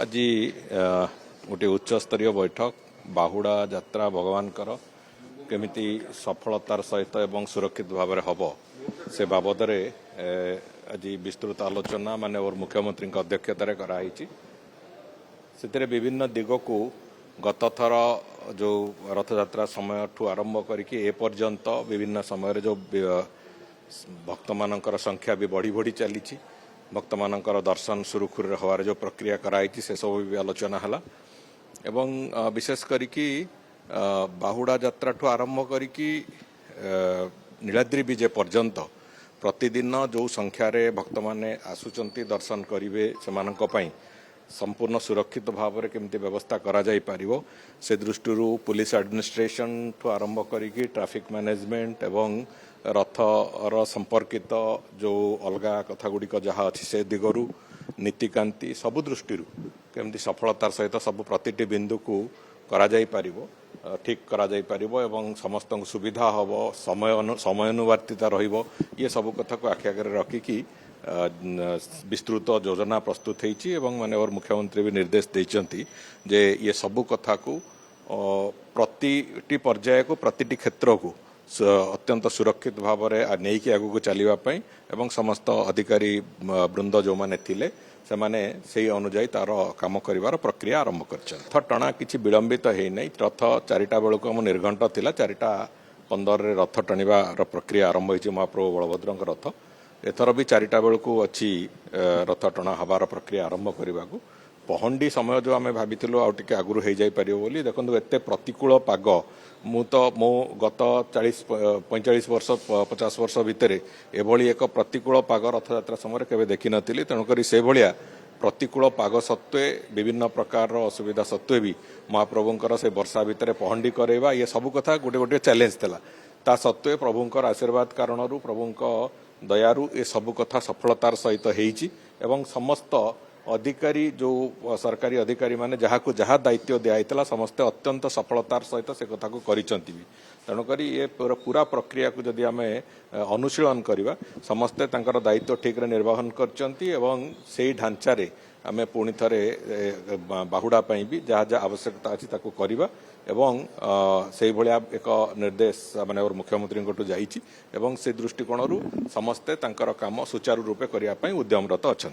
आज गोटे उच्चस्तरीय बैठक बाहुड़ा यात्रा भगवान केमिति सफलतार सहित एवं सुरक्षित भाव में हम से बाबद आज विस्तृत आलोचना माने और मुख्यमंत्री अध्यक्षतार कराई से विभिन्न दिग को गत थर जो रथयात्रा समय ठू आरंभ करके ए पर्यंत विभिन्न समय जो भक्त मानकर संख्या भी बढ़ी बढ़ी चली भक्त मानकर दर्शन सुरुखुर हवार जो प्रक्रिया कराई से सब भी आलोचना है एवं विशेष करिकी बाहुड़ा यात्रा ठू आरंभ करिकी नीलाद्री विजय पर्यंत प्रतिदिन जो संख्यार भक्त माने आसुचंती दर्शन करेंगे से संपूर्ण सुरक्षित भाव में केमती व्यवस्था करा जाई पारिबो से दृष्टि पुलिस एडमिनिस्ट्रेशन ठू आरंभ करिकी ट्रैफिक मैनेजमेंट एवं रथर संपर्कित जो अलगा कथा गुड़िक जहाँ अच्छी से दिगरु नीतिकांति सबु दृष्टि केमती सफलतार सहित सब प्रतिटी बिंदु को करा जाई पारिबो ठीक करा जाई पारिबो एवं समस्त सुविधा हम समयानुवर्तिता रहिबो ये सब कथा को आखि आगे रखिकी विस्तृत योजना प्रस्तुत होती माननीय मुख्यमंत्री भी निर्देश देइचंती जे ये सबु कथा को प्रतिटी पर्याय को प्रतिटी क्षेत्र को अत्यंत सुरक्षित भाव में नहीं कि आगू चलवाई एवं समस्त अधिकारी वृंद जो मैंने थिले से माने से अनुजाई तार काम कर प्रक्रिया आरंभ कर रथ टणा किसी विलंबित है नहीं रथ 4टा बेलू आम निर्घंट थिला 4:15 रथ टणिबार प्रक्रिया आरंभ होती महाप्रभु बलभद्र रथ एथर भी 4टा बेलू अच्छी रथ टणा हबार प्रक्रिया आरंभ करने को पहंडी समय जो आम भाई आगे आगुरी हो जापर बोली देखो एत प्रतिकूल पाग मो गत 40-45 वर्ष 50 वर्ष भितर एभली एक प्रतिकूल पाग रथयात्रा समय केवे देखी नी तेणुक से भाया प्रतिकूल पाग सत्वे विभिन्न प्रकार असुविधा सत्वे भी महाप्रभुंर से वर्षा भितर पहंडी करवा ये सब कथा गोटे गोटे चैलेंज था ता सत्वे प्रभुंर आशीर्वाद कारण प्रभुंक दयारु ये सब कथा सफलतार सहित एवं समस्त अधिकारी जो सरकारी अधिकारी माने जहाँ को जहाँ दायित्व दिखाई समस्ते अत्यंत सफलतार सहित से कथा को करिसंती भी तेणुक ये पूरा प्रक्रिया को जदि आम अनुशीलन करवा समस्ते तांकर दायित्व ठीक रे निर्वहन करचंती एवं से ढांचारे आम पुणी थे बाहुड़ा भी जहाँ जहाँ आवश्यकता अच्छी ताकू करवा एवं से भलिया एक निर्देश माने मुख्यमंत्री जाइछि एवं से दृष्टिकोण समस्ते तांकर काम सुचारू रूपे करने उद्यमरत अच्छा।